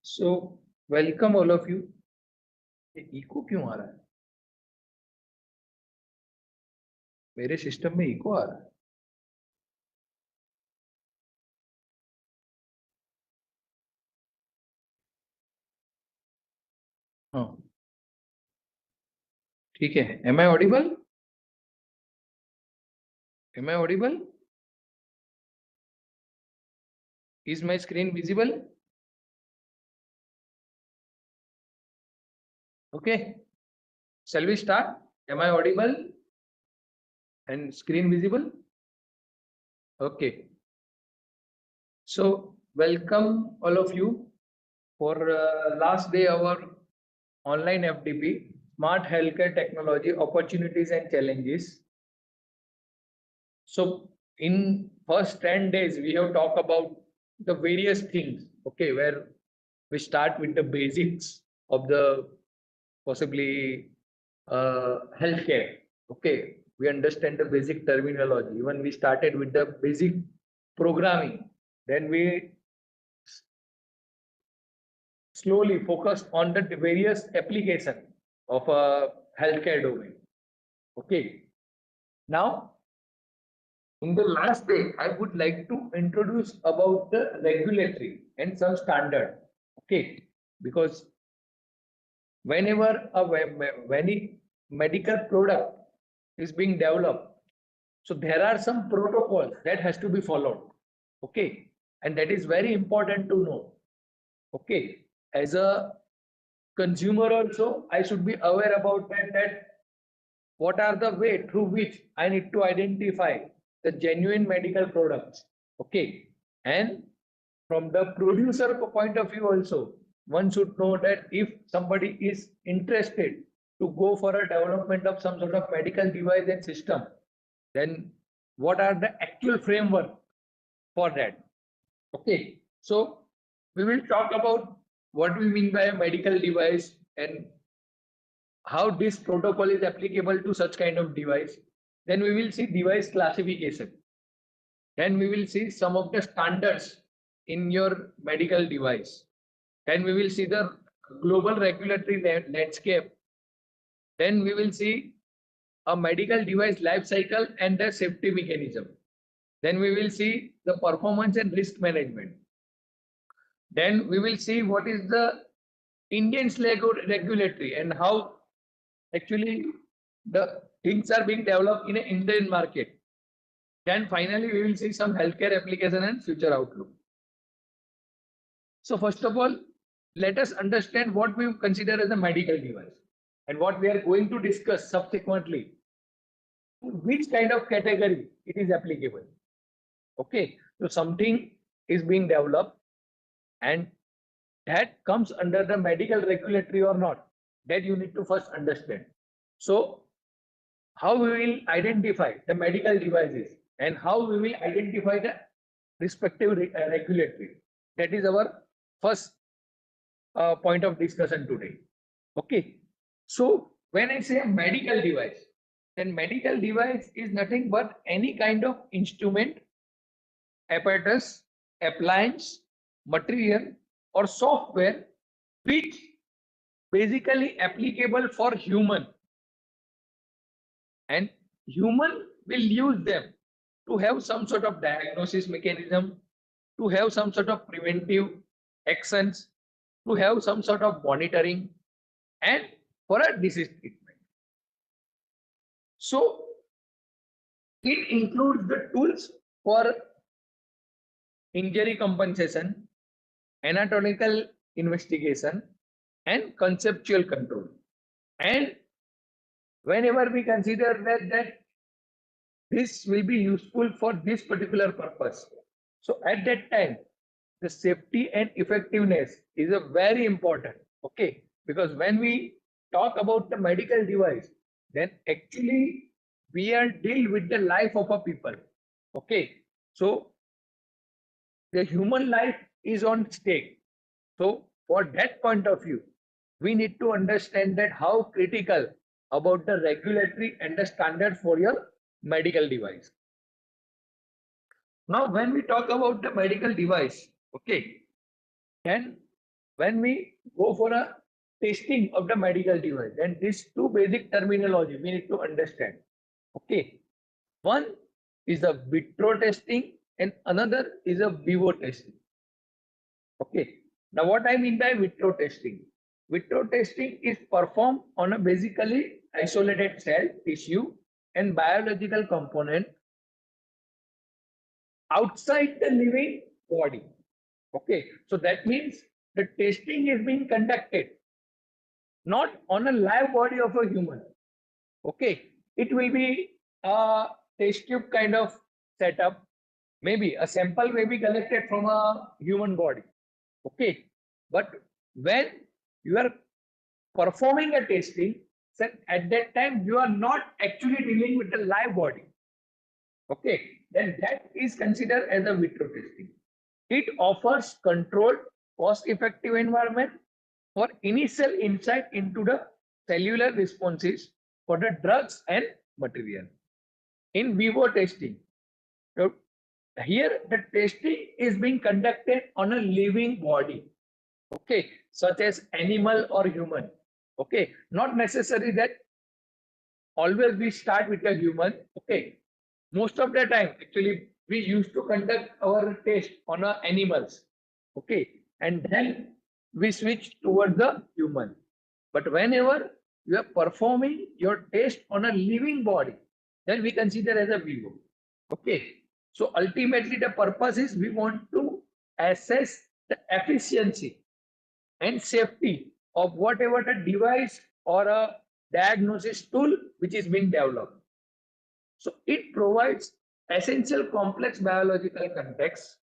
So welcome all of you. ये eco क्यों आ रहा है? मेरे सिस्टम में इको आ रहा है। हाँ, ठीक है। Am I audible? Am I audible? Is my screen visible? Okay, shall we start? Am I audible and screen visible? Okay, so welcome all of you for last day our online FDP, Smart Healthcare Technology Opportunities and Challenges. So in first 10 days, we have talked about the various things, okay, where we start with the basics of the possibly healthcare. Okay, we understand the basic terminology. Even we started with the basic programming. Then we slowly focused on the various application of a healthcare domain. Okay, now in the last day, I would like to introduce about the regulatory and some standard. Okay, because whenever any medical product is being developed, so there are some protocols that has to be followed. Okay, and that is very important to know. Okay, as a consumer also, I should be aware about that what are the way through which I need to identify the genuine medical products. Okay, and from the producer point of view also, one should know that if somebody is interested to go for a development of some sort of medical device and system, then what are the actual framework for that? Okay, so we will talk about what we mean by a medical device and how this protocol is applicable to such kind of device. Then we will see device classification. Then we will see some of the standards in your medical device. Then we will see the global regulatory landscape. Then we will see a medical device life cycle and the safety mechanism. Then we will see the performance and risk management. Then we will see what is the Indian regulatory and how actually the things are being developed in an Indian market. Then finally, we will see some healthcare application and future outlook. So first of all, let us understand what we consider as a medical device and what we are going to discuss subsequently, which kind of category it is applicable. Okay, so something is being developed and that comes under the medical regulatory or not, that you need to first understand. So how we will identify the medical devices and how we will identify the respective regulatory. That is our first point of discussion today. Okay. So when I say a medical device, then medical device is nothing but any kind of instrument, apparatus, appliance, material, or software which basically applicable for human, and human will use them to have some sort of diagnosis mechanism, to have some sort of preventive actions, to have some sort of monitoring, and for a disease treatment. So it includes the tools for injury compensation, anatomical investigation, and conceptual control. And whenever we consider that this will be useful for this particular purpose, so at that time, the safety and effectiveness is a very important. Okay, because when we talk about the medical device, then actually we are deal with the life of a people. Okay, so the human life is on stake. So for that point of view, we need to understand that how critical about the regulatory and the standard for your medical device. Now, when we talk about the medical device, okay, then when we go for a testing of the medical device, then these two basic terminology we need to understand. Okay, one is a vitro testing and another is a vivo testing. Okay, now what I mean by vitro testing? Vitro testing is performed on a basically isolated cell, tissue, and biological component outside the living body. Okay, so that means the testing is being conducted not on a live body of a human. Okay, it will be a test tube kind of setup. Maybe a sample may be collected from a human body. Okay, but when you are performing a testing, then at that time you are not actually dealing with the live body. Okay, then that is considered as a vitro testing. It offers controlled, cost-effective environment for initial insight into the cellular responses for the drugs and material. In vivo testing, so here the testing is being conducted on a living body, okay, such as animal or human. Okay, not necessary that always we start with a human. Okay, most of the time actually we used to conduct our test on animals. Okay, and then we switch towards the human. But whenever you are performing your test on a living body, then we consider as a vivo. Okay, so ultimately the purpose is we want to assess the efficiency and safety of whatever the device or a diagnosis tool which is being developed. So it provides essential complex biological context,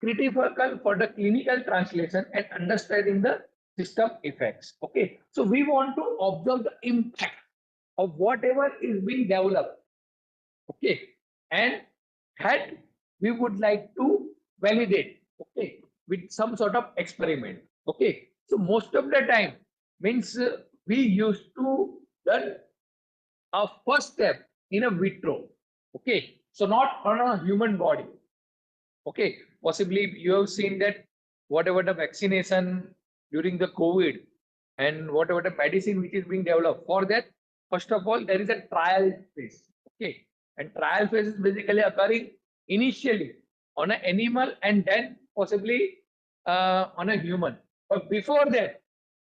critical for the clinical translation and understanding the system effects. Okay, so we want to observe the impact of whatever is being developed. Okay, and that we would like to validate. Okay, with some sort of experiment. Okay, so most of the time means we used to done a first step in a vitro. Okay, so not on a human body. Okay, possibly you have seen that whatever the vaccination during the COVID and whatever the medicine which is being developed for that, first of all, there is a trial phase. Okay, and trial phase is basically occurring initially on an animal and then possibly on a human. But before that,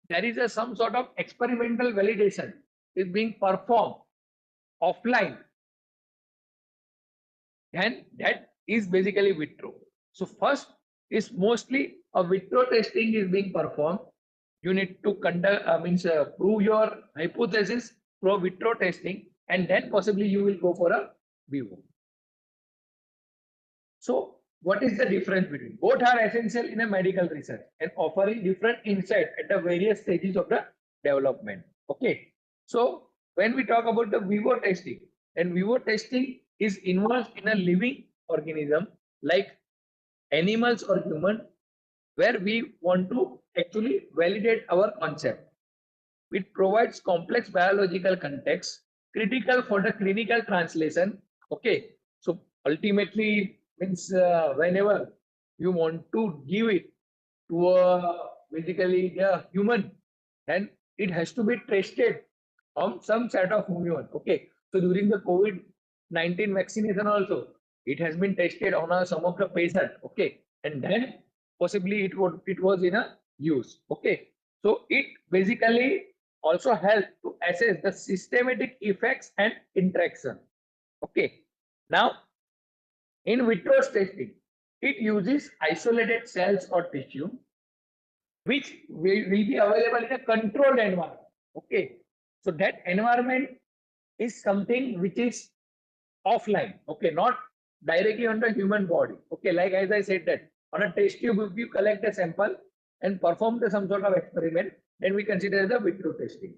there is some sort of experimental validation is being performed offline, and that is basically vitro. So first is mostly a vitro testing is being performed. You need to conduct means prove your hypothesis through vitro testing, and then possibly you will go for a vivo. So what is the difference between both? Are essential in a medical research and offering different insight at the various stages of the development. Okay, so when we talk about the vivo testing, and vivo testing is involved in a living organism like animals or human, where we want to actually validate our concept. It provides complex biological context critical for the clinical translation. Okay, so ultimately means whenever you want to give it to a basically a human, then it has to be tested on some set of human. Okay, so during the COVID-19 vaccination also, it has been tested on some of the patient. Okay, and then possibly it was in a use. Okay, so it basically also help to assess the systematic effects and interaction. Okay, now in vitro testing, it uses isolated cells or tissue which will be available in a controlled environment. Okay, so that environment is something which is offline. Okay, not directly on the human body. Okay, like as I said that on a test tube, if you collect a sample and perform some sort of experiment, then we consider the vitro testing.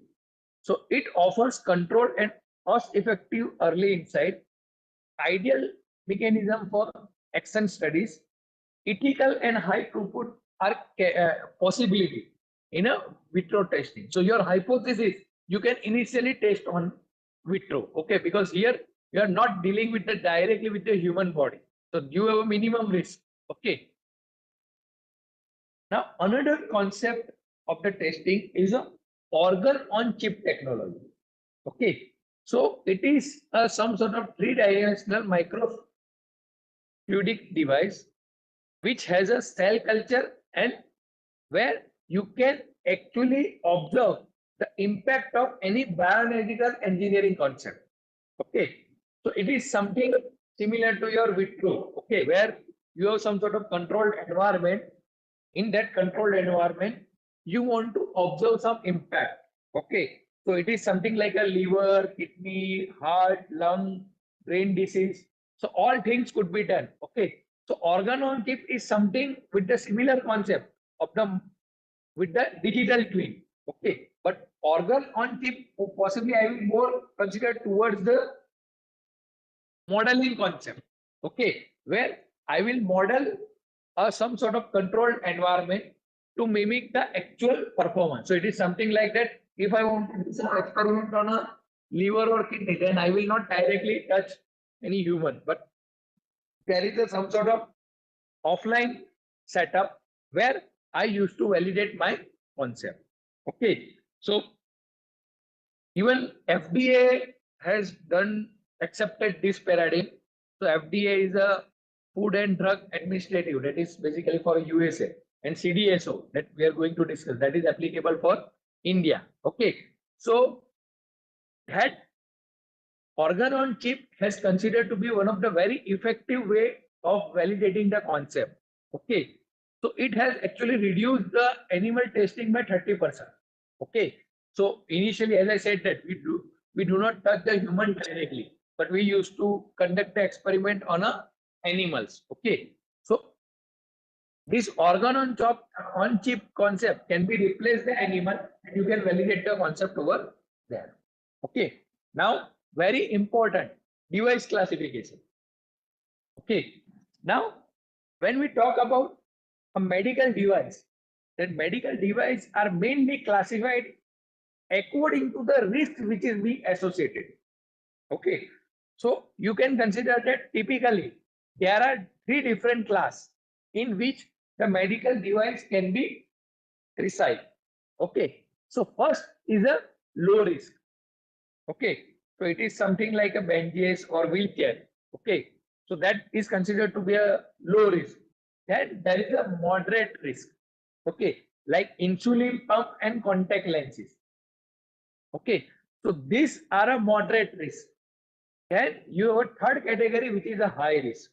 So it offers controlled and cost-effective early insight, ideal mechanism for action studies, ethical and high throughput are possibility in a vitro testing. So your hypothesis you can initially test on vitro. Okay, because here you are not dealing with the directly with the human body, so you have a minimum risk. Okay, now another concept of the testing is a organ on chip technology. Okay, so it is some sort of three-dimensional microfluidic device which has a cell culture and where you can actually observe the impact of any biological engineering concept. Okay, so it is something similar to your vitro. Okay, where you have some sort of controlled environment. In that controlled environment, you want to observe some impact. Okay, so it is something like a liver, kidney, heart, lung, brain disease. So all things could be done. Okay, so organ on chip is something with the similar concept of the with the digital twin. Okay, but organ on chip possibly I will more consider towards the modeling concept. Okay, where I will model some sort of controlled environment to mimic the actual performance. So it is something like that. If I want to do some experiment on a liver or kidney, then I will not directly touch any human, but there is some sort of offline setup where I used to validate my concept. Okay, so even FDA has done accepted this paradigm. So FDA is a Food and Drug Administrative, that is basically for USA, and CDSO that we are going to discuss, that is applicable for India. Okay, so that organ on chip has considered to be one of the very effective way of validating the concept. Okay, so it has actually reduced the animal testing by 30%. Okay, so initially, as I said, that we do not touch the human directly, but we used to conduct the experiment on a animals. Okay, so this organ on chip concept can be replaced the animal, and you can validate the concept over there. Okay, now very important device classification. Okay, now when we talk about a medical device, then medical device are mainly classified according to the risk which is being associated. Okay, so you can consider that typically there are three different class in which the medical device can be reside. Okay, so first is a low risk. Okay, so it is something like a benches or wheelchair. Okay, so that is considered to be a low risk. Then there is a moderate risk. Okay, like insulin pump and contact lenses. Okay, so these are a moderate risk. Then you have a third category which is a high risk.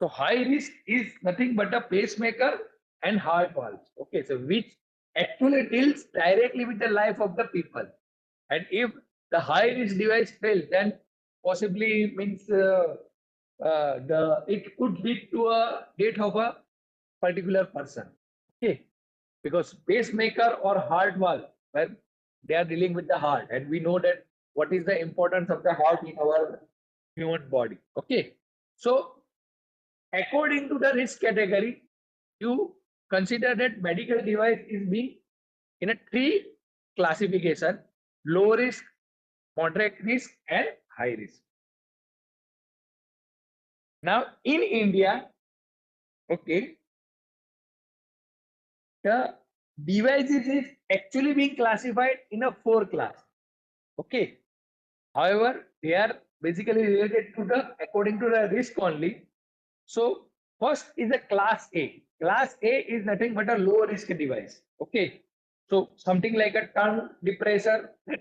So high risk is nothing but a pacemaker and heart valves. Okay, so which actually deals directly with the life of the people. And if the high risk device fails, then possibly means the it could lead to a death of a particular person. Okay, because pacemaker or heart valve, where they are dealing with the heart, and we know that what is the importance of the heart in our human body. Okay, so according to the risk category, you consider that medical device is being in a three classification: low risk, moderate risk, and high risk. Now in India, okay, the devices is actually being classified in a four class. Okay, however, they are basically related to the according to the risk only. So first is a class A. Class A is nothing but a low risk device. Okay. So something like a tongue depressor that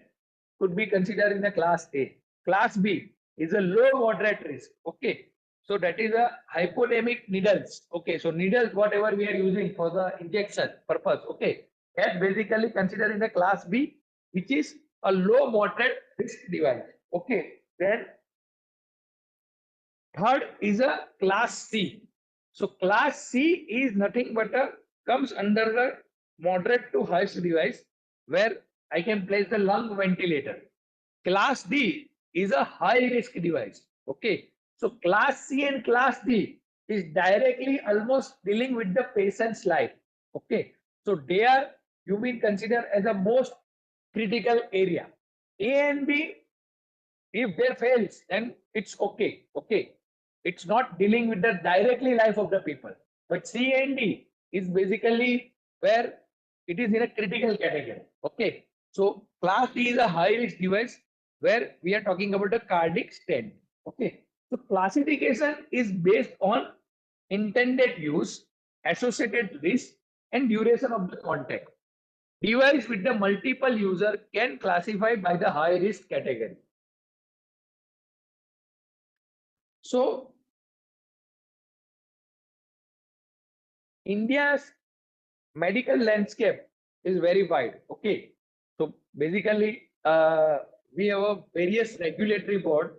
could be considered in the class A. Class B is a low moderate risk. Okay. So that is a hypodermic needles. Okay. So needles, whatever we are using for the injection purpose. Okay. That basically considered in the class B, which is a low moderate risk device. Okay. Then third is a class C. So class C is nothing but a comes under the moderate to highest device where I can place the lung ventilator. Class D is a high risk device. Okay. So class C and class D is directly almost dealing with the patient's life. Okay. So they are you mean consider as a most critical area. A and B, if they fails, then it's okay. Okay. It's not dealing with the directly life of the people. But C and D is basically where it is in a critical category. Okay. So class D is a high risk device where we are talking about a cardiac stent. Okay. So classification is based on intended use, associated risk, and duration of the contact. Device with the multiple user can classify by the high risk category. So India's medical landscape is very wide. Okay. So basically, we have a various regulatory board.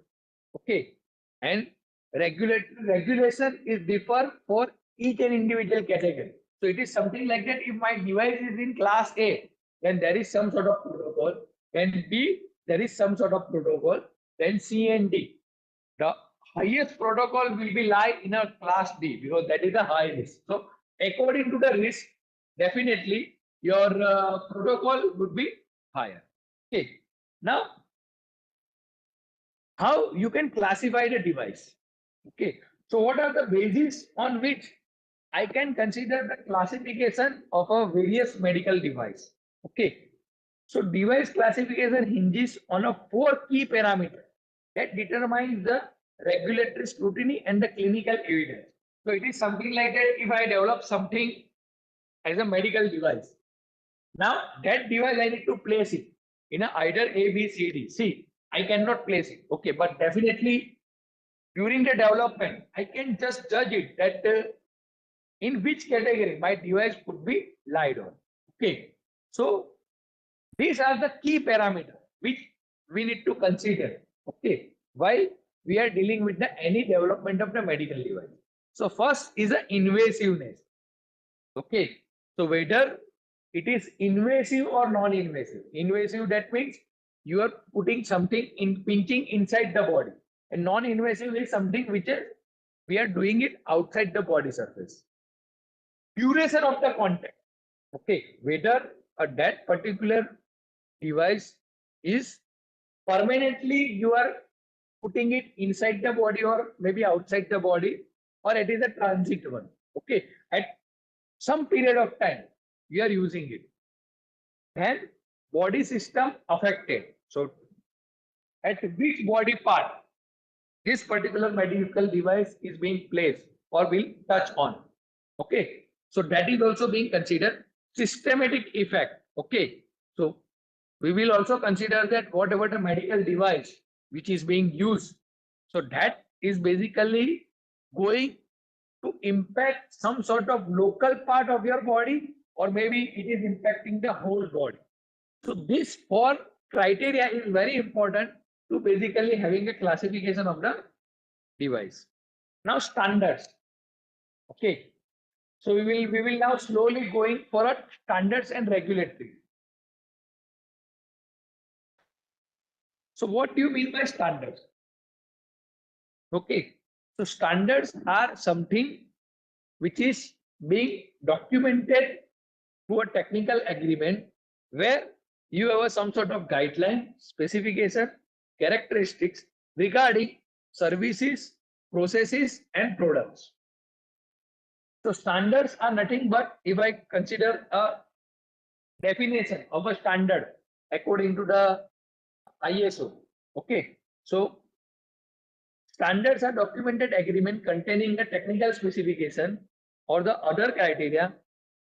Okay. And regulation is differ for each and individual category. So it is something like that. If my device is in class A, then there is some sort of protocol. Then B, there is some sort of protocol. Then C and D. The highest protocol will be lie in a class D because that is a high risk. So according to the risk, definitely your protocol would be higher. Okay. Now, how you can classify the device? Okay. So what are the bases on which I can consider the classification of a various medical device? Okay. So device classification hinges on a four key parameters that determines the regulatory scrutiny and the clinical evidence. So it is something like that if I develop something as a medical device. Now that device I need to place it in a either A, B, C, D. See, I cannot place it. Okay, but definitely during the development, I can just judge it that in which category my device could be lied on. Okay, so these are the key parameters which we need to consider. Okay, while we are dealing with the any development of the medical device. So first is the invasiveness. Okay, so whether it is invasive or non-invasive. Invasive, that means you are putting something in pinching inside the body, and non-invasive is something which is we are doing it outside the body surface. Duration of the contact. Okay, whether that particular device is permanently you are putting it inside the body or maybe outside the body, or it is a transit one. Okay, at some period of time you are using it, and body system affected. So at which body part this particular medical device is being placed or will touch on. Okay, so that is also being considered systematic effect. Okay, so we will also consider that whatever the medical device which is being used, so that is basically going to impact some sort of local part of your body, or maybe it is impacting the whole body. So this four criteria is very important to basically having a classification of the device. Now standards. Okay. So we will now slowly going for a standards and regulatory. So what do you mean by standards? Okay. So standards are something which is being documented through a technical agreement where you have some sort of guideline, specification, characteristics regarding services, processes, and products. So standards are nothing but if I consider a definition of a standard according to the ISO. Okay. So standards are documented agreement containing the technical specification or the other criteria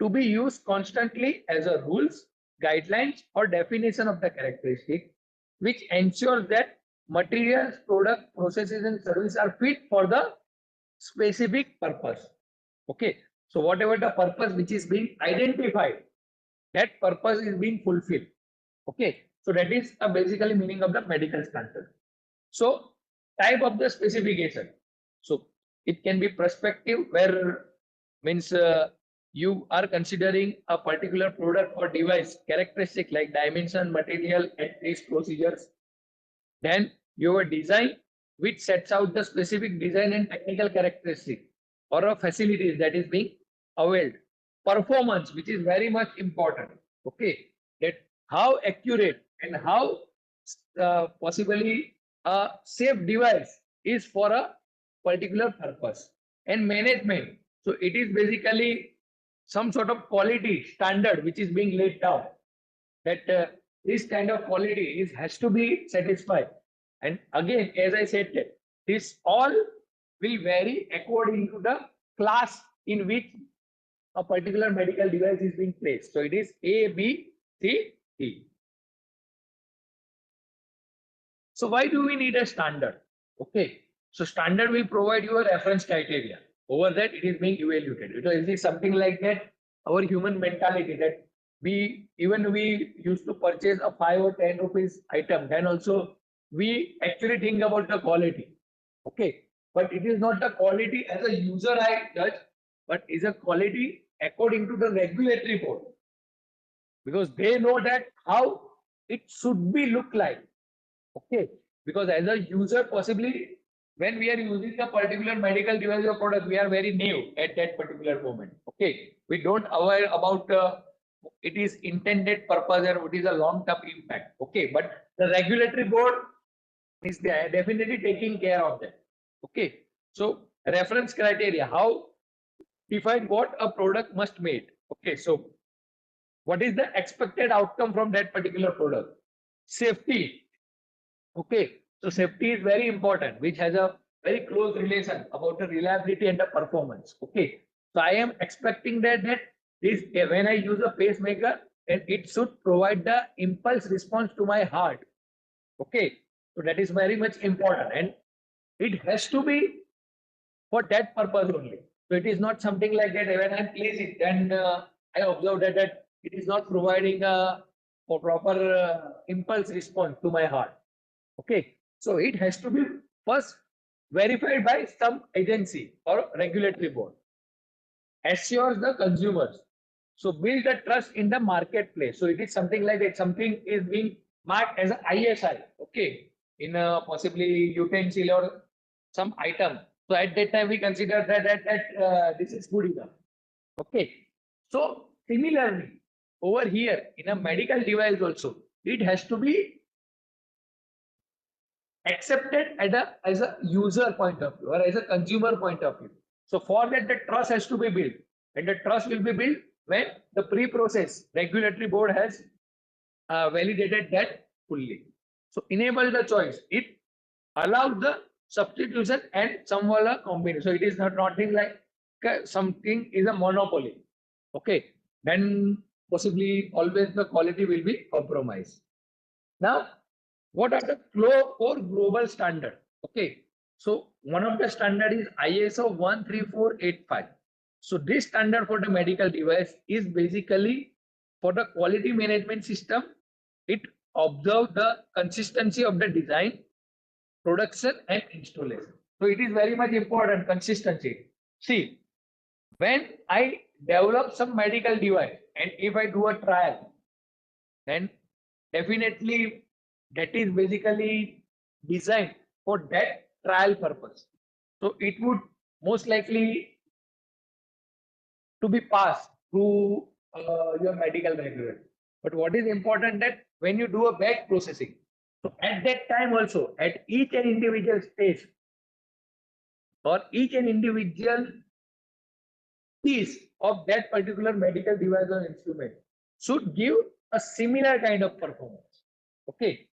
to be used constantly as a rules, guidelines, or definition of the characteristic, which ensures that materials, product, processes, and services are fit for the specific purpose. Okay. So whatever the purpose which is being identified, that purpose is being fulfilled. Okay. So that is a basically meaning of the medical standard. So type of the specification. So it can be prospective where means you are considering a particular product or device characteristic like dimension, material, and test procedures. Then your design which sets out the specific design and technical characteristic or a facilities that is being availed. Performance, which is very much important. Okay, that how accurate and how possibly a safe device is for a particular purpose. And management. So it is basically some sort of quality standard which is being laid down, that this kind of quality has to be satisfied. And again, as I said, that this all will vary according to the class in which a particular medical device is being placed. So it is A, B, C, D. So why do we need a standard? Okay. So standard will provide you a reference criteria. Over that, it is being evaluated. It is something like that, our human mentality, that we used to purchase a 5 or 10 rupees item, then also we actually think about the quality. Okay. But it is not the quality as a user I judge, but is a quality according to the regulatory board. Because they know that how it should be look like. Okay. Because as a user, possibly when we are using a particular medical device or product, we are very new at that particular moment. Okay. We don't aware about it is intended purpose or what is a long-term impact. Okay. But the regulatory board is there, definitely taking care of that. Okay. So reference criteria, how define what a product must meet. Okay. So what is the expected outcome from that particular product? Safety. Okay, so safety is very important, which has a very close relation about the reliability and the performance. Okay, so I am expecting that this when I use a pacemaker, and it should provide the impulse response to my heart. Okay, so that is very much important, and it has to be for that purpose only. So it is not something like that. When I place it, then I observe that it is not providing a proper impulse response to my heart. Okay, so it has to be first verified by some agency or regulatory board. Assures the consumers. So build the trust in the marketplace. So it is something like that. Something is being marked as an ISI. Okay, in a possibly utensil or some item. So at that time we consider that this is good enough. Okay. So similarly, over here in a medical device also, it has to be accepted as a user point of view or as a consumer point of view. So for that, the trust has to be built, and the trust will be built when the pre-process regulatory board has validated that fully. So enable the choice. It allows the substitution and somewhat combination. So it is not nothing like something is a monopoly. Okay, then possibly always the quality will be compromised. Now, what are the four global standard? Okay, so one of the standard is ISO 13485. So this standard for the medical device is basically for the quality management system. It observes the consistency of the design, production and installation. So it is very much important, consistency. See, when I develop some medical device and if I do a trial, then definitely that is basically designed for that trial purpose. So it would most likely to be passed through your medical regulator. But what is important that when you do a batch processing, so at that time also, at each and individual stage or each and individual piece of that particular medical device or instrument should give a similar kind of performance. Okay,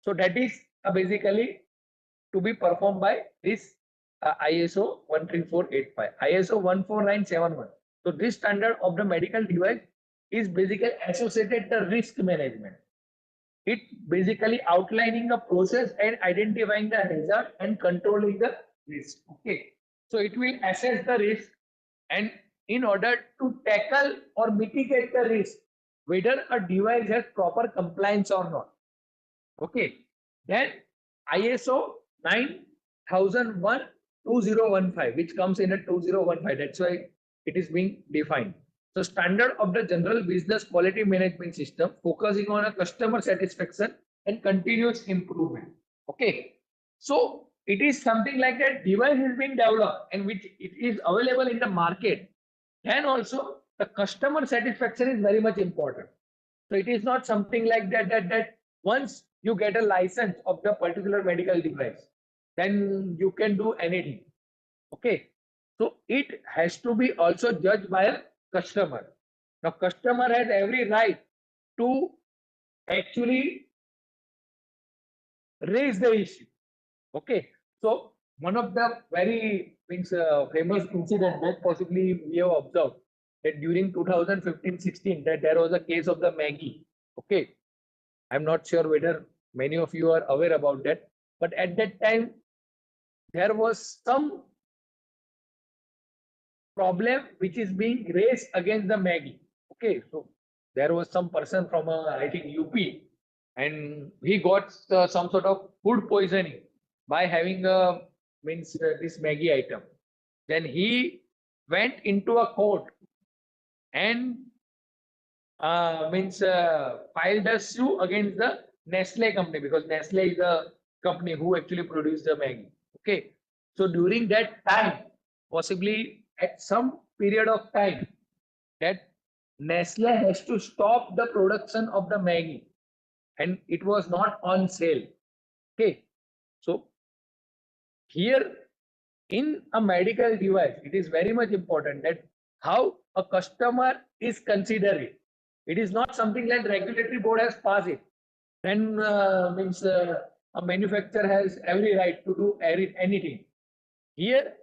so that is basically to be performed by this ISO 13485, ISO 14971. So this standard of the medical device is basically associated the risk management. It basically outlining the process and identifying the hazard and controlling the risk. Okay, so it will assess the risk, and in order to tackle or mitigate the risk, whether a device has proper compliance or not. Okay, then ISO 9001-2015, which comes in a 2015. That's why it is being defined. So standard of the general business quality management system, focusing on a customer satisfaction and continuous improvement. Okay, so it is something like that device is being developed and which it is available in the market. Then also the customer satisfaction is very much important. So it is not something like that once you get a license of the particular medical device, then you can do anything. Okay. So it has to be also judged by a customer. Now, customer has every right to actually raise the issue. Okay, so one of the very means famous incident that possibly we have observed that during 2015-16 that there was a case of the Maggie. Okay, I'm not sure whether many of you are aware about that, but at that time there was some problem which is being raised against the Maggie. Okay, so there was some person from I think UP, and he got some sort of food poisoning by having a means this Maggie item. Then he went into a court and means filed a sue against the Nestle company because Nestle is the company who actually produced the Maggie. Okay, so during that time, possibly at some period of time, that Nestle has to stop the production of the Maggie, and it was not on sale. Okay, so here in a medical device, it is very much important that how a customer is considered. It is not something like regulatory board has passed it. Then means a manufacturer has every right to do anything. Here,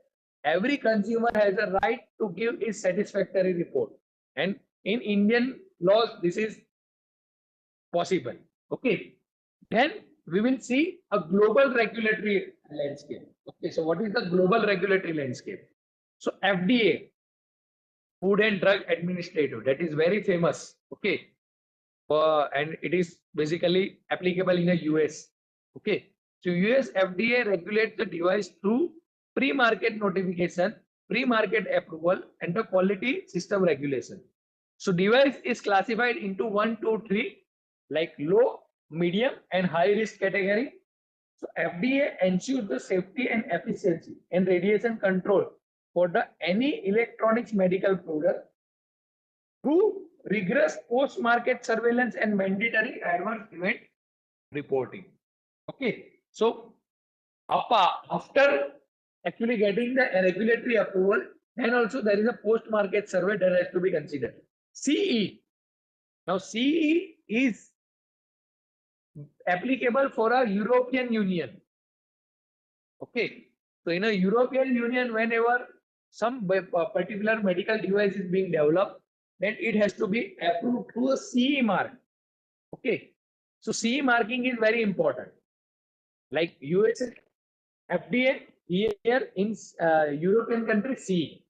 every consumer has a right to give a satisfactory report. And in Indian laws, this is possible. Okay. Then we will see a global regulatory landscape. Okay, so what is the global regulatory landscape? So FDA, Food and Drug Administrative, that is very famous. Okay, and it is basically applicable in the US. Okay, so US FDA regulates the device through pre-market notification, pre-market approval, and the quality system regulation. So device is classified into 1, 2, 3, like low, medium, and high risk category. So FDA ensures the safety and efficiency and radiation control for the any electronics medical product through rigorous post-market surveillance and mandatory adverse event reporting. Okay, so after actually getting the regulatory approval, then also there is a post-market survey that has to be considered. CE. Now CE is applicable for a European Union. Okay, so in a European Union, whenever some particular medical device is being developed, then it has to be approved through a CE mark. Okay, so CE marking is very important. Like US FDA, here in European country CE.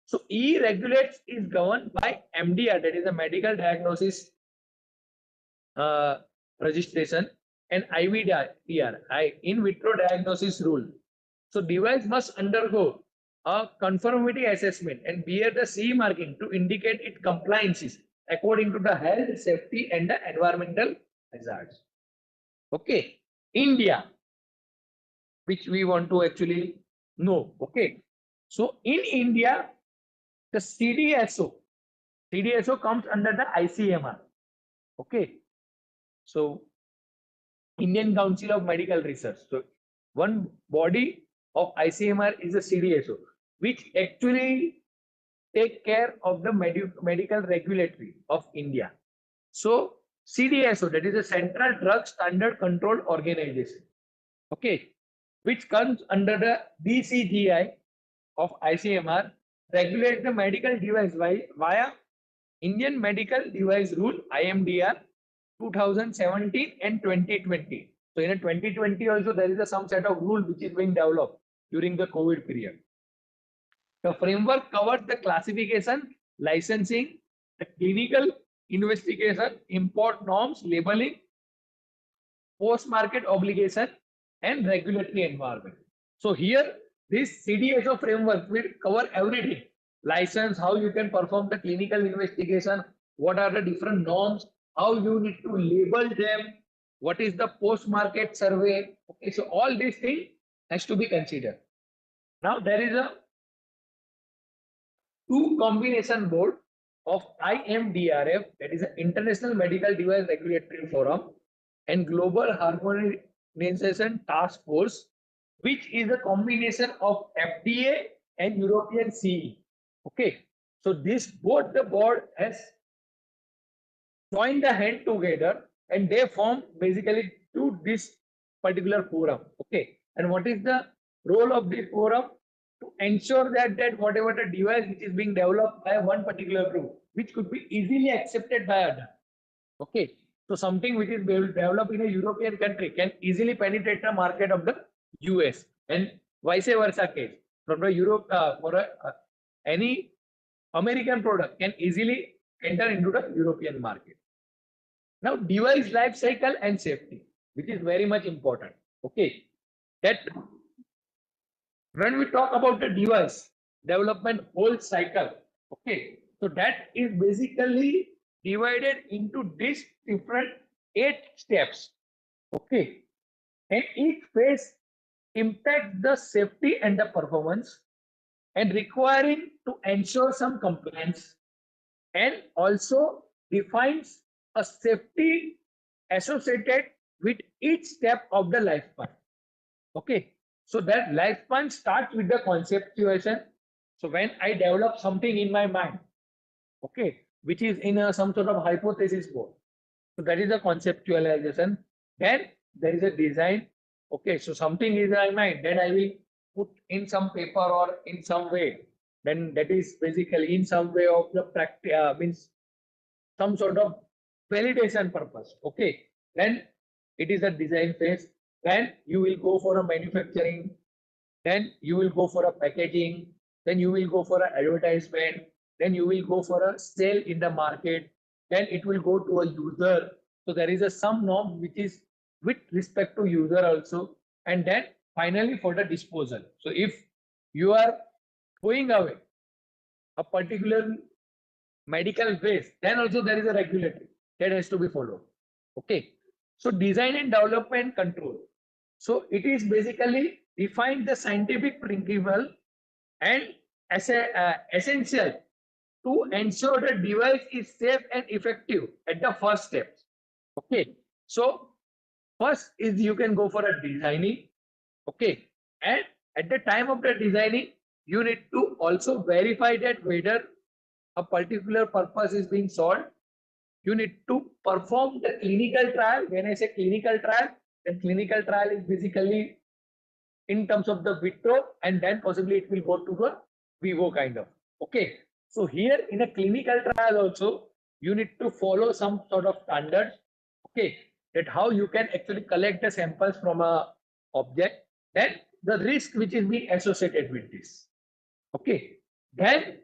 So E regulates is governed by MDR, that is a medical diagnosis registration, and IVDR, in vitro diagnosis rule. So device must undergo a conformity assessment and bear the CE marking to indicate its compliances according to the health, safety, and the environmental hazards. Okay, India, which we want to actually know. Okay, so in India, the CDSO comes under the ICMR. Okay, so Indian Council of Medical Research. So one body of ICMR is a CDSO, which actually take care of the medical regulatory of India. So CDSO, that is a Central Drug Standard Control Organization. Okay, which comes under the DCGI of ICMR, regulates the medical device via Indian Medical Device Rule IMDR 2017 and 2020. So in a 2020 also there is some set of rule which is being developed during the COVID period. The framework covers the classification, licensing, the clinical investigation, import norms, labeling, post-market obligation, and regulatory environment. So here, this CDSO framework will cover everything. License, how you can perform the clinical investigation, what are the different norms, how you need to label them, what is the post-market survey. Okay, so all these things has to be considered. Now there is a two combination board of IMDRF, that is the International Medical Device Regulatory Forum, and Global Harmonization Task Force, which is a combination of FDA and European CE. Okay, So this both the board has joined the hand together and they form basically to this particular forum. Okay. And what is the role of this forum? To ensure that whatever the device which is being developed by one particular group, which could be easily accepted by other. Okay. So something which is developed in a European country can easily penetrate the market of the US and vice versa case. From the Europe, any American product can easily enter into the European market. Now, device life cycle and safety, which is very much important. Okay, that when we talk about the device development whole cycle, okay, so that is basically divided into these different 8 steps. Okay, and each phase impacts the safety and the performance and requiring to ensure some compliance and also defines a safety associated with each step of the lifespan. Okay, so that lifespan starts with the conceptualization. So when I develop something in my mind, okay, which is in some sort of hypothesis mode, so that is a conceptualization. Then there is a design. Okay, so something is in my mind, then I will put in some paper or in some way. Then that is basically in some way of the practice means some sort of validation purpose. Okay, then it is a design phase. Then you will go for a manufacturing. Then you will go for a packaging. Then you will go for an advertisement. Then you will go for a sale in the market. Then it will go to a user. So there is a some norm which is with respect to user also. And then finally for the disposal. So if you are going away a particular medical waste, then also there is a regulatory that has to be followed. Okay. So design and development control. So it is basically define the scientific principle and as a, essential to ensure the device is safe and effective at the first step. Okay. So first is you can go for a designing. Okay. And at the time of the designing, you need to also verify that whether a particular purpose is being solved. You need to perform the clinical trial. When I say clinical trial, the clinical trial is basically in terms of the vitro, and then possibly it will go to the vivo kind of. Okay. So here in a clinical trial also, you need to follow some sort of standards. Okay. That how you can actually collect the samples from a object. Then the risk which is being associated with this. Okay. Then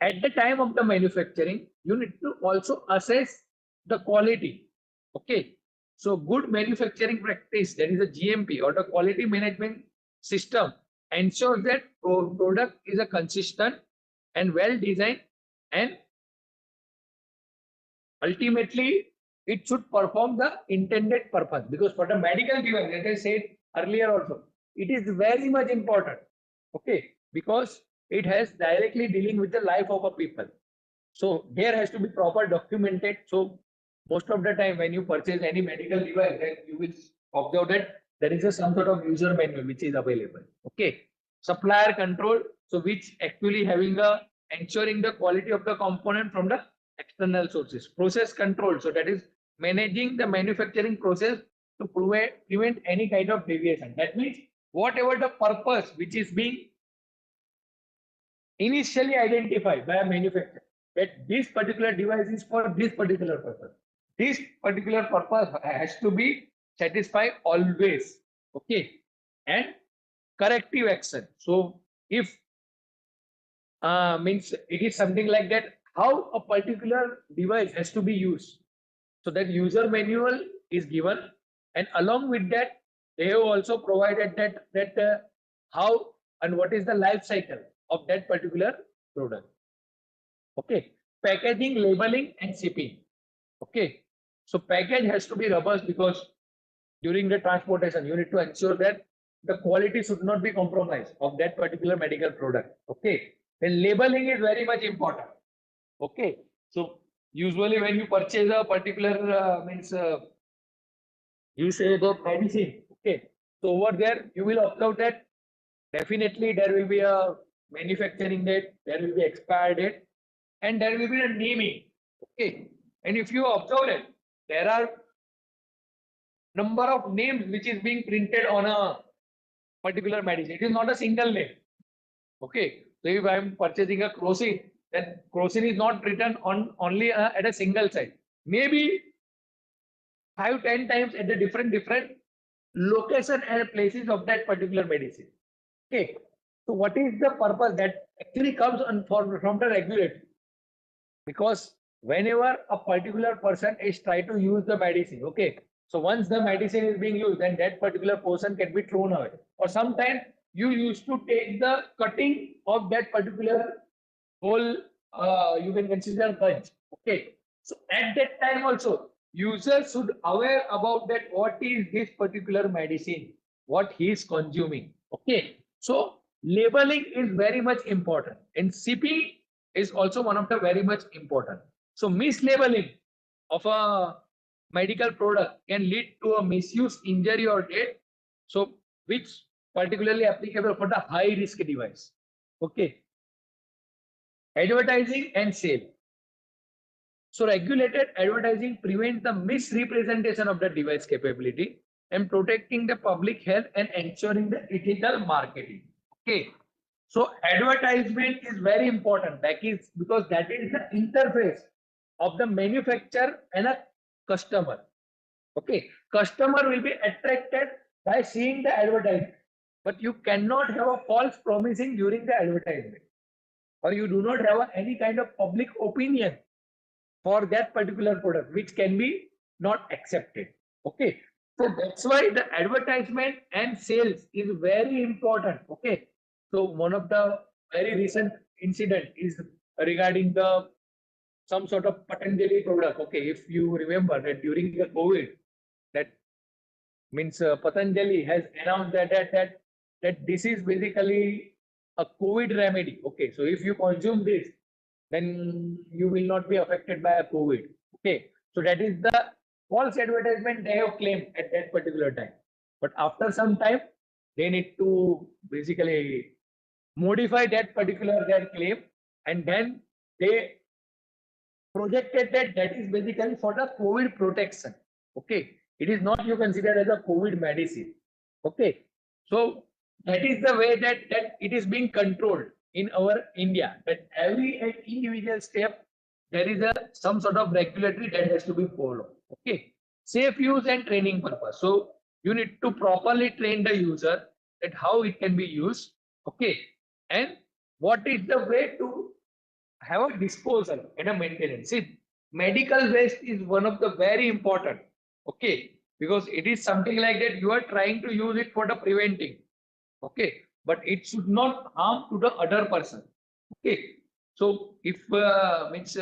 at the time of the manufacturing, you need to also assess the quality. Okay. So good manufacturing practice, that is a GMP or the quality management system, ensures that product is a consistent and well designed, and ultimately it should perform the intended purpose. Because for the medical device, as I said earlier also, it is very much important. Okay. Because it has directly dealing with the life of a people. So there has to be proper documented. So most of the time when you purchase any medical device, then you will observe that there is a some sort of user manual which is available. Okay. Supplier control, so which actually having a ensuring the quality of the component from the external sources. Process control, so that is managing the manufacturing process to prevent any kind of deviation. That means whatever the purpose which is being initially identified by a manufacturer, that this particular device is for this particular purpose. This particular purpose has to be satisfied always. Okay. And corrective action. So if means it is something like that, how a particular device has to be used. So that user manual is given, and along with that, they have also provided that how and what is the life cycle of that particular product. Okay. Packaging, labeling, and shipping. Okay. So package has to be robust because during the transportation, you need to ensure that the quality should not be compromised of that particular medical product. Okay. Then labeling is very much important. Okay. So usually when you purchase a particular means you say the medicine. Okay. So over there you will observe that definitely there will be a manufacturing date, there will be expired date, and there will be a naming. Okay, and if you observe it, there are number of names which is being printed on a particular medicine. It is not a single name. Okay, so if I am purchasing a crocin, then crocin is not written on only at a single site. Maybe 5-10 times at the different location and places of that particular medicine. Okay, so what is the purpose that actually comes from the regulator? Because whenever a particular person is trying to use the medicine, okay, so once the medicine is being used, then that particular person can be thrown away. Or sometimes you used to take the cutting of that particular whole, you can consider bunch. Okay, so at that time also, user should aware about that what is this particular medicine, what he is consuming. Okay, so labeling is very much important, and shipping is also one of the very much important. So mislabeling of a medical product can lead to a misuse, injury, or death. So which particularly applicable for the high risk device. Okay, advertising and sale. So regulated advertising prevents the misrepresentation of the device capability and protecting the public health and ensuring the ethical marketing. Okay. So advertisement is very important. That is because that is the interface of the manufacturer and a customer. Okay. Customer will be attracted by seeing the advertisement. But you cannot have a false promising during the advertisement. Or you do not have any kind of public opinion for that particular product, which can be not accepted. Okay, so that's why the advertisement and sales is very important. Okay, so one of the very recent incident is regarding the some sort of Patanjali product. Okay, if you remember that during the COVID, that means Patanjali has announced that this is basically a COVID remedy. Okay, so if you consume this, then you will not be affected by a COVID. Okay, so that is the false advertisement they have claimed at that particular time. But after some time, they need to basically modify that particular their claim, and then they projected that is basically for the COVID protection. Okay, it is not you consider as a COVID medicine. Okay, so that is the way that it is being controlled in our India. That every individual step there is a some sort of regulatory that has to be followed. Okay, safe use and training purpose. So you need to properly train the user that how it can be used. Okay, and what is the way to have a disposal and a maintenance. See, medical waste is one of the very important. Okay, because it is something like that you are trying to use it for the preventing. Okay, but it should not harm to the other person. Okay, so if means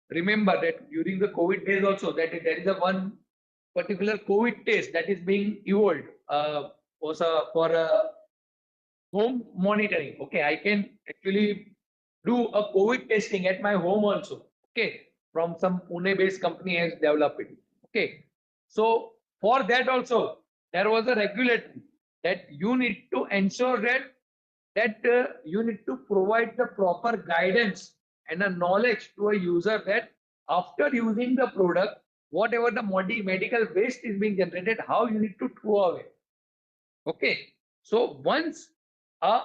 remember that during the COVID days also that there is a one particular COVID test that is being evolved was for home monitoring. Okay, I can actually do a COVID testing at my home also. Okay, from some Pune-based company has developed it. Okay, so for that also there was a regulatory that you need to ensure that you need to provide the proper guidance and a knowledge to a user that after using the product, whatever the medical waste is being generated, how you need to throw away. Okay, so once a,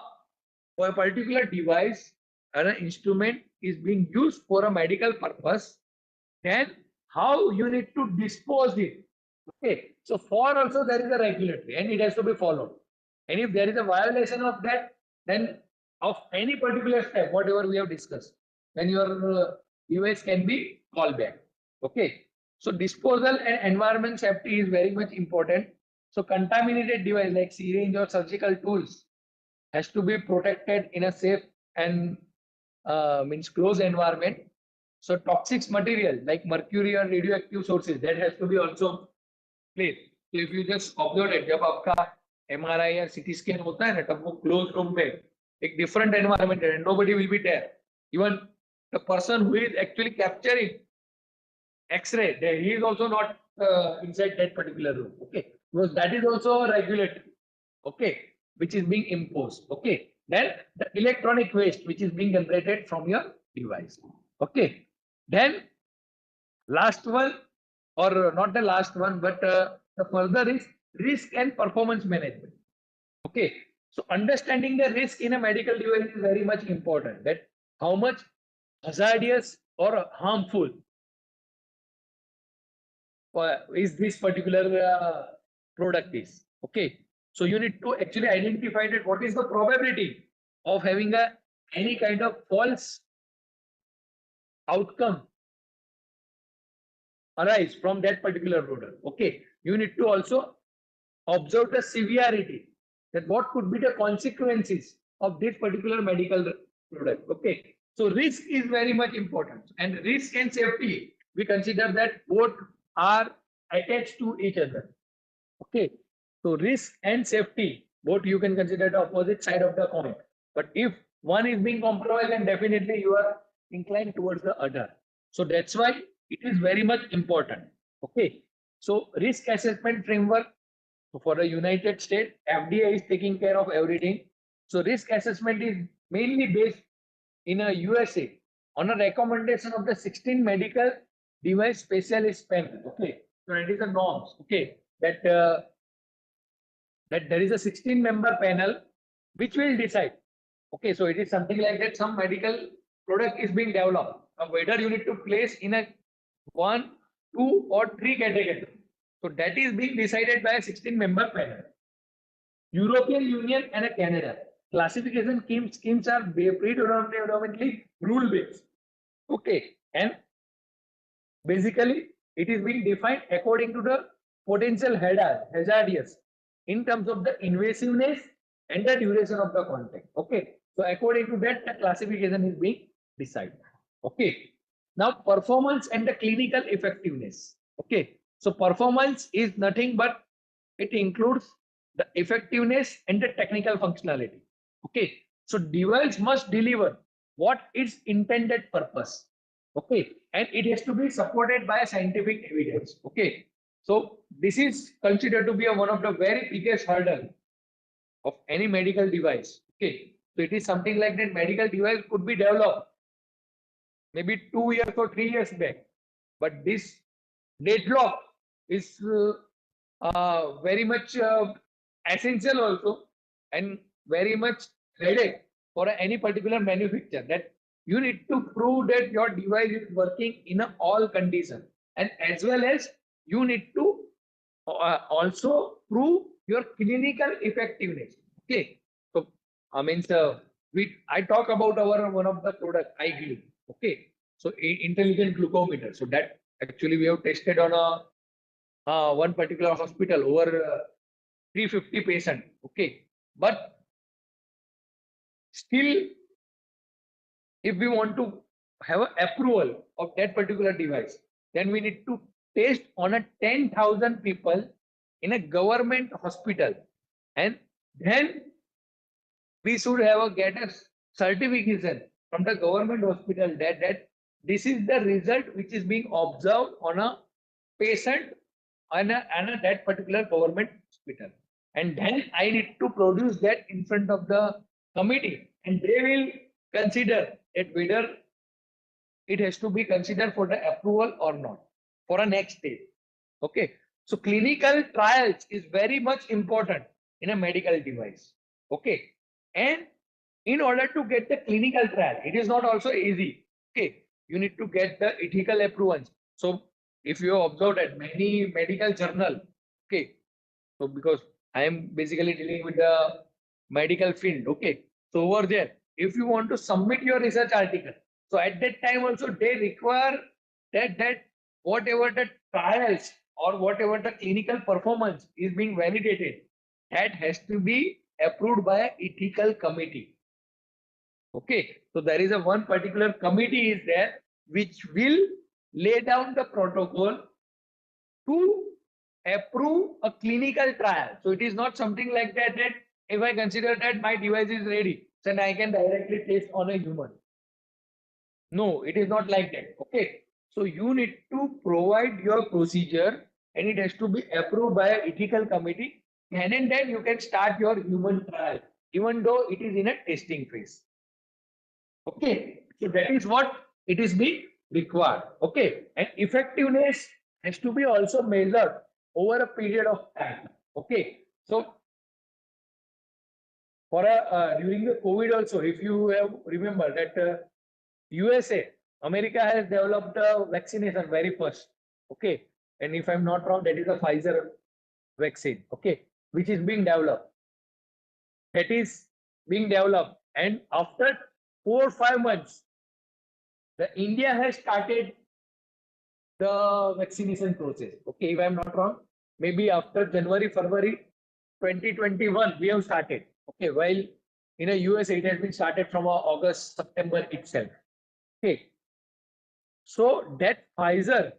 for a particular device or an instrument is being used for a medical purpose, then how you need to dispose it. Okay, so for also there is a regulatory and it has to be followed. And if there is a violation of that, then of any particular step, whatever we have discussed, then your device can be called back. Okay, so disposal and environment safety is very much important. So contaminated device like syringe or surgical tools has to be protected in a safe and means closed environment. So toxic material like mercury or radioactive sources that has to be also clean. So if you just observe it, जब आपका MRI या CT scan होता है ना तब वो closed room में एक different environment है, nobody will be there. Even the person who is actually capturing X-ray, he is also not inside that particular room. Okay, because that is also regulated. Okay, which is being imposed. Okay, then the electronic waste which is being generated from your device. Okay. Then last one, or not the last one, but the further is risk and performance management. Okay. So understanding the risk in a medical device is very much important. That how much hazardous or harmful is this particular product is. Okay. So you need to actually identify that what is the probability of having any kind of false outcome arise from that particular product. Okay. You need to also observe the severity, that what could be the consequences of this particular medical product. Okay. So risk is very much important, and risk and safety, we consider that both are attached to each other. Okay. So risk and safety, both you can consider the opposite side of the coin. But if one is being compromised, then definitely you are inclined towards the other. So that's why it is very much important. Okay. So risk assessment framework, so for the United States, FDA is taking care of everything. So risk assessment is mainly based in a USA on a recommendation of the 16 medical device specialist panel. Okay. So it is a norms. Okay. That there is a 16-member panel which will decide. Okay, so it is something like that. Some medical product is being developed. Now, whether you need to place in a 1, 2, or 3 category. So that is being decided by a 16-member panel. European Union and a Canada. Classification schemes are predominantly rule based. Okay, and basically it is being defined according to the potential hazardous in terms of the invasiveness and the duration of the contact. Okay. So according to that, the classification is being decided. Okay. Now performance and the clinical effectiveness. Okay. So performance is nothing but it includes the effectiveness and the technical functionality. Okay. So device must deliver what its intended purpose. Okay. And it has to be supported by scientific evidence. Okay. So this is considered to be one of the very biggest hurdle of any medical device. Okay. So it is something like that medical device could be developed maybe 2 years or 3 years back. But this deadlock is very much essential also, and very much headache for any particular manufacturer, that you need to prove that your device is working in all conditions, and as well as you need to also prove your clinical effectiveness. Okay. So I mean, I talk about our one of the product iGlue. Okay. So intelligent glucometer. So that actually we have tested on a one particular hospital over 350 patient. Okay. But still, if we want to have an approval of that particular device, then we need to test on a 10,000 people in a government hospital, and then we should have get a certification from the government hospital that this is the result which is being observed on a patient and that particular government hospital. And then I need to produce that in front of the committee, and they will consider it whether it has to be considered for the approval or not for a next stage. Okay. So clinical trials is very much important in a medical device. Okay. And in order to get the clinical trial, it is not also easy. Okay. You need to get the ethical approvals. So if you have observed that many medical journal, okay. So because I am basically dealing with the medical field. Okay. So over there, if you want to submit your research article, so at that time also they require that whatever the trials or whatever the clinical performance is being validated, that has to be approved by an ethical committee. Okay, so there is a one particular committee is there which will lay down the protocol to approve a clinical trial. So it is not something like that if I consider that my device is ready, then I can directly test on a human. No, it is not like that. Okay. So you need to provide your procedure, and it has to be approved by an ethical committee. And then you can start your human trial, even though it is in a testing phase. Okay. So that is what it is being required. Okay, and effectiveness has to be also measured over a period of time. Okay, so for during the COVID also, if you have remember that USA, America has developed a vaccination very first. Okay, and if I'm not wrong, that is a Pfizer vaccine. Okay, which is being developed. That is being developed, and after 4 or 5 months, the India has started the vaccination process. Okay, if I'm not wrong, maybe after January, February 2021, we have started. Okay, while in the US, it has been started from August, September itself. Okay, so that Pfizer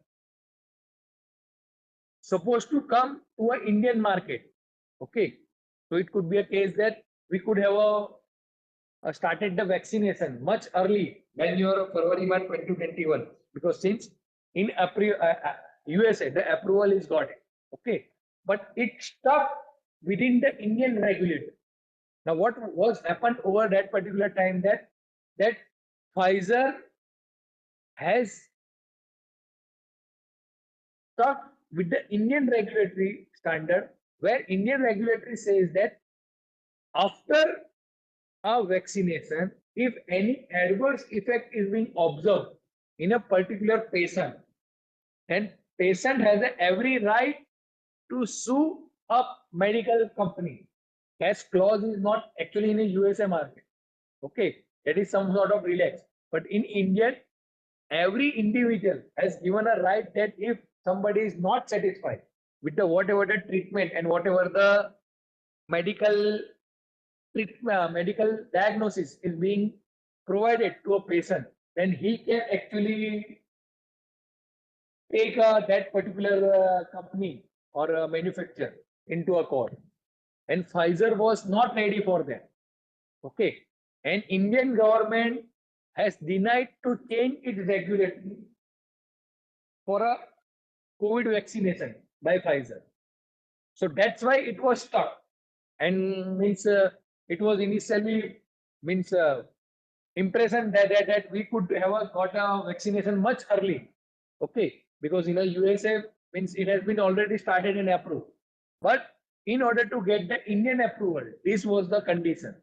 supposed to come to an Indian market. Okay, so it could be a case that we could have started the vaccination much early than your February month 2021, because since in April USA the approval is got it. Okay, but it stuck within the Indian regulator. Now what was happened over that particular time, that Pfizer has stuck with the Indian regulatory standard, where Indian regulatory says that after a vaccination, if any adverse effect is being observed in a particular patient, then patient has every right to sue a medical company. Cash clause is not actually in a USA market. Okay, that is some sort of relax. But in India, every individual has given a right that if somebody is not satisfied with the whatever the treatment and whatever the medical medical diagnosis is being provided to a patient, then he can actually take that particular company or manufacturer into a court. And Pfizer was not ready for that. Okay, and Indian government has denied to change its regulatory for a COVID vaccination by Pfizer. So that's why it was stuck. And means it was initially means impression that we could have got a vaccination much early. Okay, because in the USA means it has been already started and approved. But in order to get the Indian approval, this was the condition,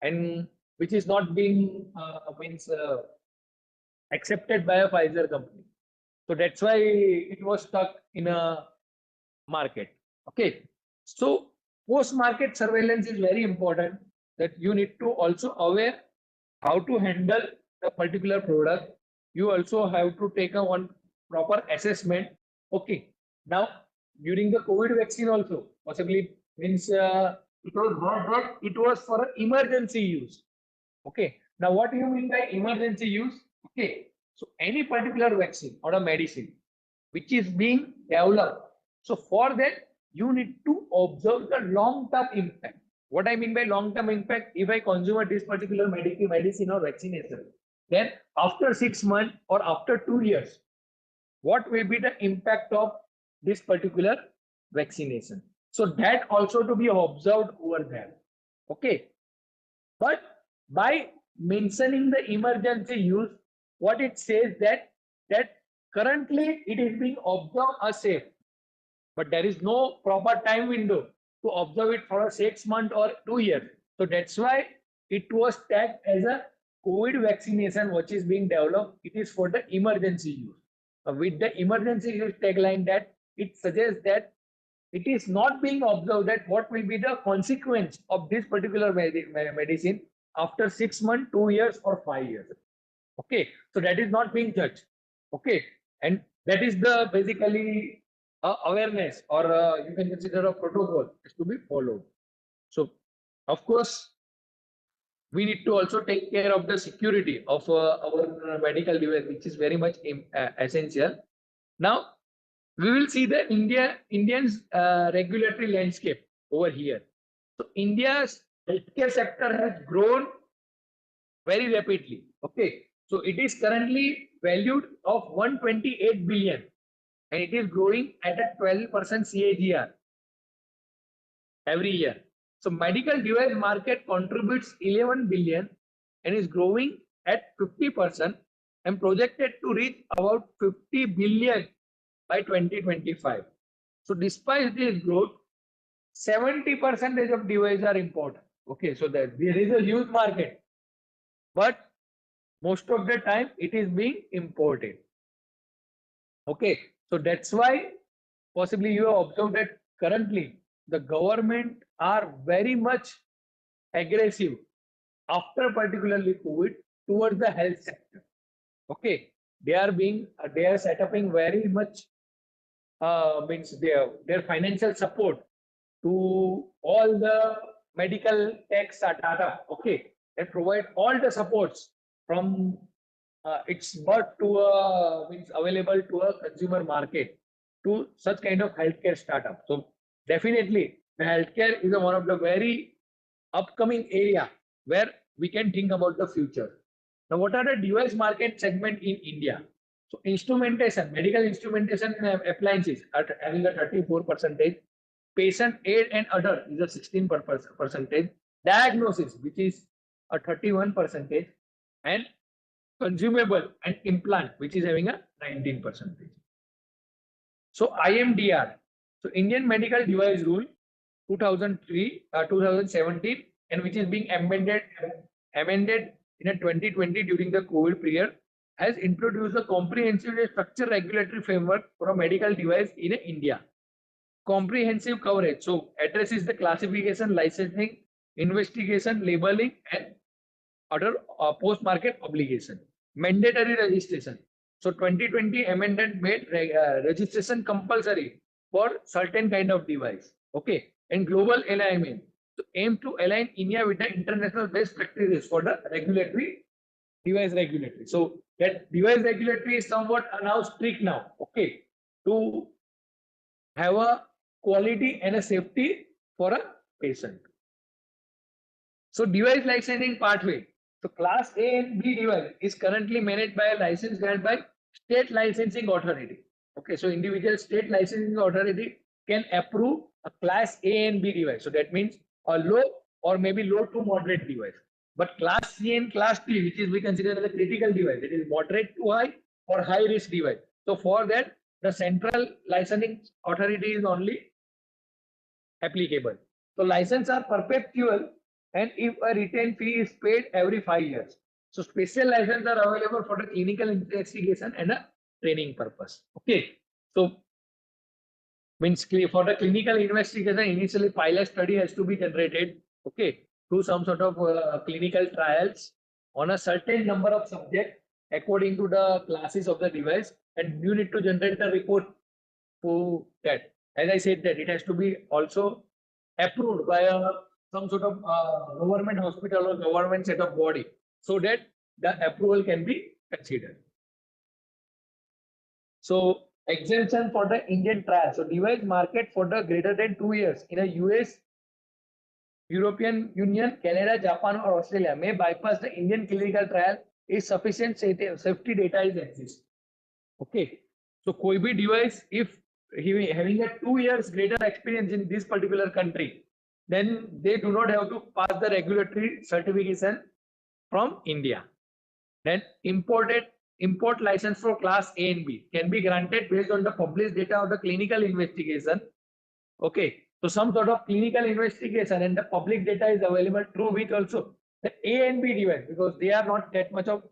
and which is not being means accepted by a Pfizer company. So that's why it was stuck in a market. Okay, so post-market surveillance is very important, that you need to also aware how to handle the particular product. You also have to take a one proper assessment. Okay, now during the COVID vaccine also possibly means it was not that it was for emergency use. Okay, now what do you mean by emergency use? Okay, so any particular vaccine or a medicine which is being developed, so for that you need to observe the long-term impact. What I mean by long-term impact, if I consume this particular medicine or vaccination, then after 6 months or after 2 years, what will be the impact of this particular vaccination? So that also to be observed over there. Okay, but by mentioning the emergency use, what it says that currently it is being observed as safe, but there is no proper time window to observe it for a 6 month or 2 years. So that's why it was tagged as a COVID vaccination, which is being developed. It is for the emergency use. With the emergency use tagline, that it suggests that it is not being observed that what will be the consequence of this particular medicine after 6 months, 2 years, or 5 years. Okay, so that is not being judged. Okay, and that is the basically awareness, or you can consider a protocol is to be followed. So, of course, we need to also take care of the security of our medical device, which is very much essential. Now, we will see the Indian's regulatory landscape over here. So, India's healthcare sector has grown very rapidly. Okay, so it is currently valued of 128 billion, and it is growing at a 12% CAGR every year. So medical device market contributes 11 billion and is growing at 50%, and projected to reach about 50 billion by 2025. So despite this growth, 70% of devices are important. Okay, so that there is a huge market, but most of the time it is being imported. Okay, so that's why possibly you have observed that currently the government are very much aggressive after particularly COVID towards the health sector. Okay, they are set upping very much means their financial support to all the medical tech startup. Okay, they provide all the supports from its birth to means available to a consumer market to such kind of healthcare startup. So definitely the healthcare is one of the very upcoming area where we can think about the future. Now, what are the device market segment in India? So instrumentation, medical instrumentation appliances are having a 34 percentage. Patient aid and other is a 16 percentage. Diagnosis, which is a 31 percentage, and consumable and implant, which is having a 19 percentage. So IMDR, so Indian Medical Device Rule 2017, and which is being amended in a 2020 during the COVID period, has introduced a comprehensive structured regulatory framework for a medical device in India. Comprehensive coverage, so addresses the classification, licensing, investigation, labeling, and other post-market obligation. Mandatory registration. So 2020 amendment made registration compulsory for certain kind of device. Okay, and global alignment. So aim to align India with the international best practices for the device regulatory. So that device regulatory is somewhat now strict now. Okay, to have a quality and a safety for a patient. So device licensing pathway. So class A and B device is currently managed by a license granted by state licensing authority. Okay, so individual state licensing authority can approve a class A and B device. So that means a low or maybe low to moderate device. But class C and class D, which is we consider as a critical device, it is moderate to high or high risk device. So for that, the central licensing authority is only applicable. So licenses are perpetual, and if a retained fee is paid every 5 years. So special licenses are available for the clinical investigation and a training purpose. Okay. So means for the clinical investigation, initially pilot study has to be generated. Okay. Through some sort of clinical trials on a certain number of subjects according to the classes of the device, and you need to generate the report to that. As I said, that it has to be also approved by some sort of government hospital or government set of body, so that the approval can be considered. So exemption for the Indian trial. So device market for the greater than 2 years in a US, European Union, Canada, Japan or Australia may bypass the Indian clinical trial if sufficient safety data is exist. Okay. So koi bhi device, if he having a 2 years greater experience in this particular country, then they do not have to pass the regulatory certification from India. Then import license for class A and B can be granted based on the published data of the clinical investigation. Okay, so some sort of clinical investigation and the public data is available through which also the A and B device, because they are not that much of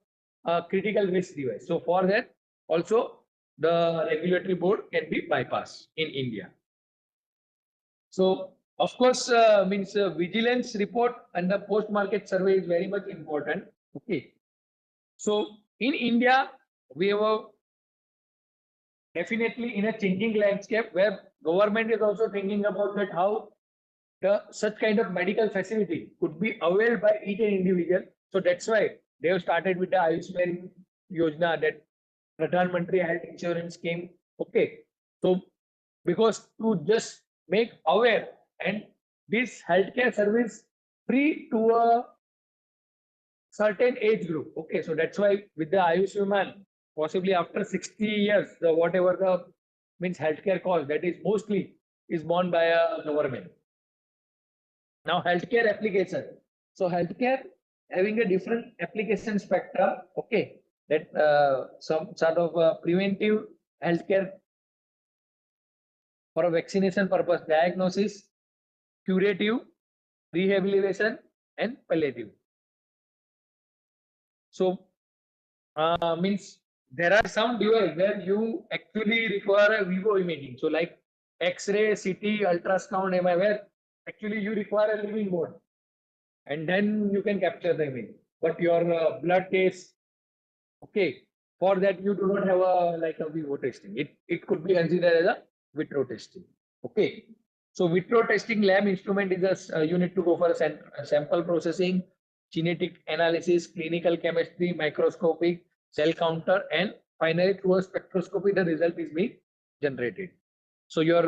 critical risk device. So for that also the regulatory board can be bypassed in India. So of course, means vigilance report and the post-market survey is very much important. Okay. So in India, we have definitely in a changing landscape where government is also thinking about that how such kind of medical facility could be availed by each and individual. So that's why they have started with the Ayushman Yojana, that Pradhan Mantri Health Insurance Scheme. Okay. So because to just make aware and this healthcare service free to a certain age group. Okay, so that's why with the Ayushman, possibly after 60 years, the whatever the means healthcare cost, that is mostly is borne by a government. Now healthcare application. So healthcare having a different application spectrum. Okay, that some sort of preventive healthcare for a vaccination purpose, diagnosis, curative, rehabilitation, and palliative. So, means there are some devices where you actually require a vivo imaging. So, like X-ray, CT, ultrasound, MRI, where actually you require a living bone, and then you can capture the image. But your blood test, okay, for that you do not have a like a vivo testing. It could be considered as a vitro testing. Okay. So vitro testing lab instrument is a you need to go for a sample processing, genetic analysis, clinical chemistry, microscopic, cell counter, and finally through a spectroscopy the result is being generated. So your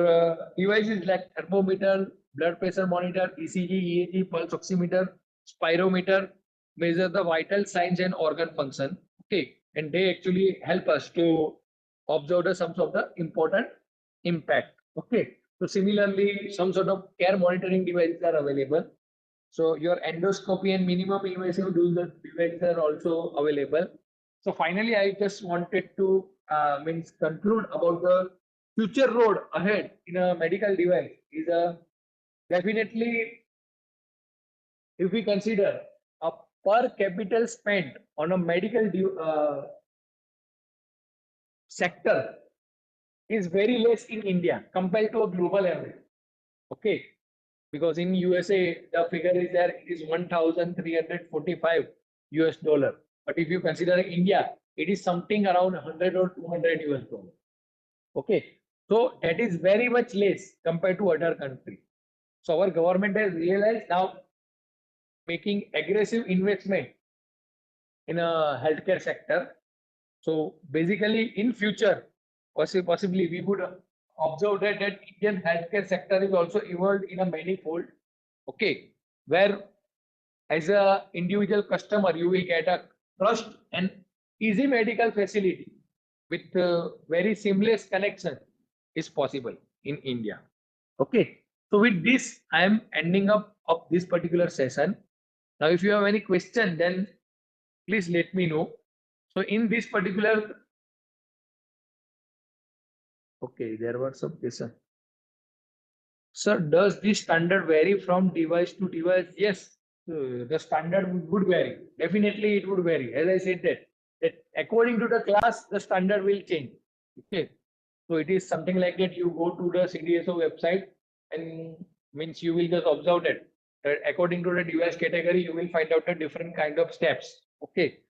device is like thermometer, blood pressure monitor, ECG, EAG, pulse oximeter, spirometer, measure the vital signs and organ function. Okay, and they actually help us to observe the some of the important impact. Okay, so similarly, some sort of care monitoring devices are available. So your endoscopy and minimum invasive devices are also available. So finally, I just wanted to means conclude about the future road ahead in a medical device is a definitely if we consider a per capital spent on a medical sector is very less in India compared to a global average. Okay, because in USA the figure is there it is 1,345 US dollar. But if you consider India, it is something around 100 or 200 US dollar. Okay, so that is very much less compared to other countries. So our government has realized now making aggressive investment in a healthcare sector. So basically, in future, possibly we would observe that Indian healthcare sector is also evolved in a manifold. Okay, where as a individual customer you will get a trust and easy medical facility with very seamless connection is possible in India. Okay, so with this I am ending up of this particular session. Now if you have any question, then please let me know. So in this particular, okay, there were some questions. Sir, does this standard vary from device to device? Yes, the standard would vary. Definitely, it would vary. As I said that according to the class, the standard will change. Okay, so it is something like that. You go to the CDSO website and means you will just observe that according to the device category, you will find out a different kind of steps. Okay,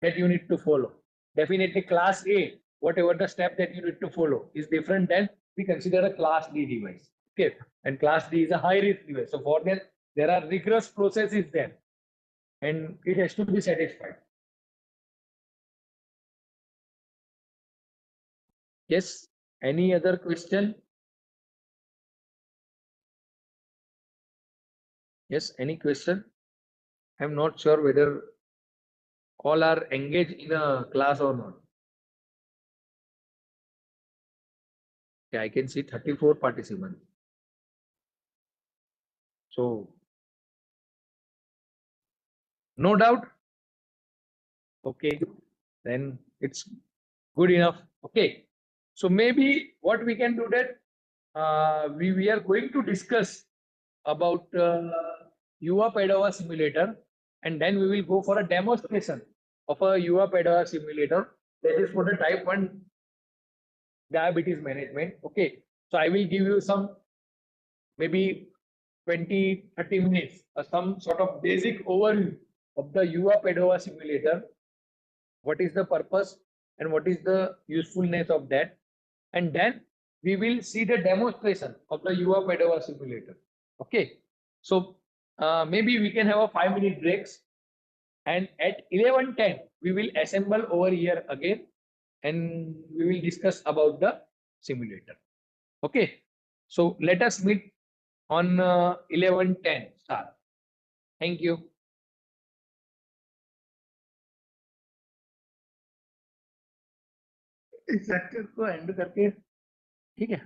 that you need to follow. Definitely, class A, whatever the step that you need to follow, is different than we consider a class D device. Okay, and class D is a high risk device. So for that, there are rigorous processes there, and it has to be satisfied. Yes. Any other question? Yes. Any question? I'm not sure whether all are engaged in a class or not. Okay, I can see 34 participants. So no doubt. Okay, then it's good enough. Okay, so maybe what we can do that we are going to discuss about UA Padova simulator, and then we will go for a demonstration of a UA Padova simulator that is for the type 1 diabetes management. Okay, so I will give you some maybe 20-30 minutes some sort of basic overview of the UA Padova simulator, what is the purpose and what is the usefulness of that, and then we will see the demonstration of the UA Padova simulator. Okay, so maybe we can have a 5-minute breaks, and at 11:10 we will assemble over here again and we will discuss about the simulator. Okay, so let us meet on 11:10 start. Thank you. इस sector को and करके ठीक है